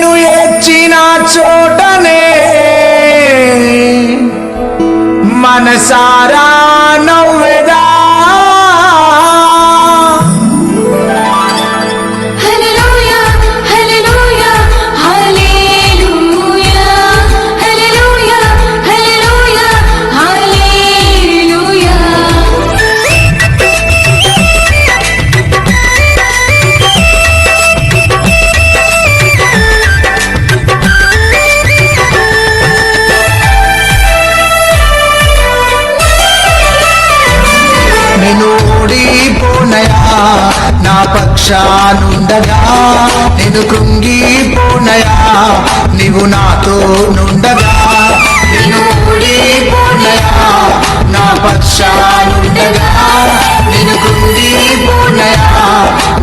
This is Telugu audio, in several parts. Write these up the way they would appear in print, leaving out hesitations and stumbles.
నేను ఏడ్చిన చోటనే మనసారా నవ్వెదా నేను ఓడిపోనయా నా పక్షానుండగా నేను కృంగిపోనయా నీవు నాతో నుండగా నేను ఓడిపోనయా నా పక్షానుండగా నేను కృంగిపోనయా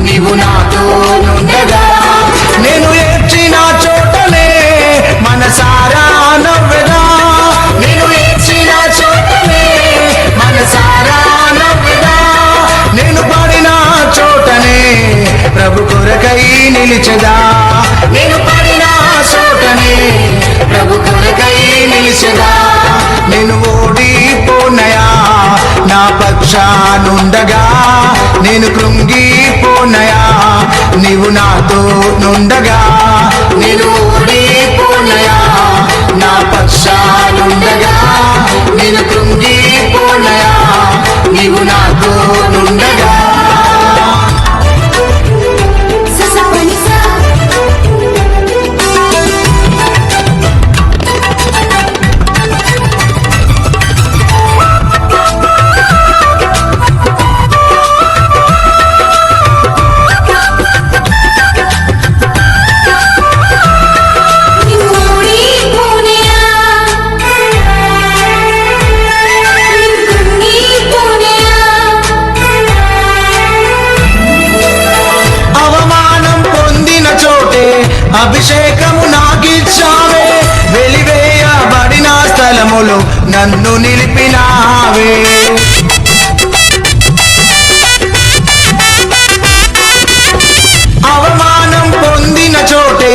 నీవు నాతో నుండగా నేను ఏడ్చిన చోటనే మనసారా నవ్వెదా నేను ఏడ్చిన చోటనే మనసారా నేను పడిన చోటనే ప్రభు కొరకై నిలిచెదా నేను పడిన చోటనే ప్రభు కొరకై నిలిచెదా నేను ఓడిపోనయా నా పక్షానుండగా నేను కృంగిపోనయా నీవు నాతో నుండగా నేను ఓడిపోనయా నా పక్షానుండగా నేను కృంగిపోనయా నీవు నాతో నుండగా అభిషేకము నాకిచ్చావే వెలివేయబడిన స్థలములో నన్ను నిలిపినావే అవమానం పొందిన చోటే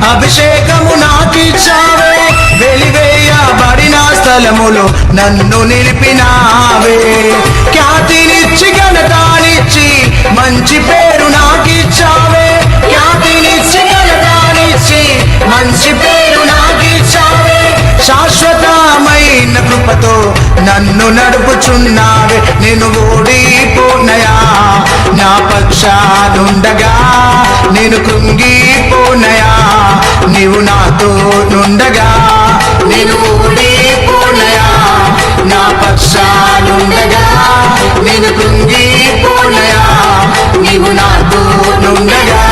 అభిషేకము నాకిచ్చావే వెలివేయబడిన స్థలములో నన్ను నిలిపినావే ఖ్యాతినిచ్చి ఘనతనిచ్చి మంచి పేరు నాకిచ్చావే ఖ్యాతినిచ్చి మంచి పేరు నాకిచ్చావే శాశ్వతమైన కృపతో నన్ను నడుపుచున్నావే నేను ఓడిపోనయా నా పక్షానుండగా నేను కృంగిపోనయా నీవు నాతో నుండగా నేను ఓడిపోనయా నా పక్షానుండగా నేను కృంగిపోనయా నీవు నాతో నుండగా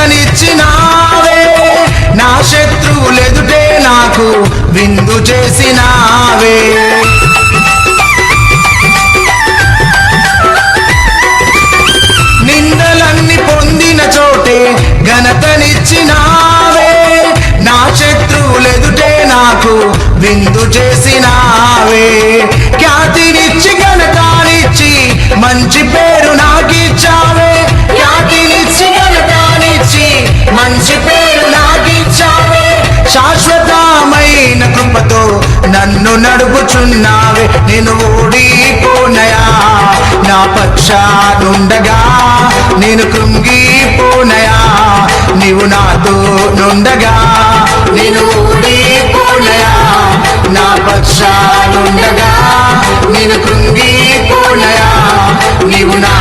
ఘనతనిచ్చినావే నా శత్రువులెదుటే నాకు విందు చేసినావే నిందలన్నీ పొందిన చోటే ఘనతనిచ్చినావే నా శత్రువులెదుటే నాకు విందు చేసినావే ఖ్యాతినిచ్చి ఘనతనిచ్చి మంచి పేరు నాకిచ్చావే ఖ్యాతినిచ్చి మంచి పేరు నాకిచ్చావే శాశ్వతమైన కృపతో నన్ను నడుపుచున్నావే నేను ఓడిపోనయా నా పక్షానుండగా నేను కృంగిపోనయా నీవు నాతో నుండగా నేను ఓడిపోనయా నా పక్షానుండగా నేను కృంగిపోనయా నీవు నా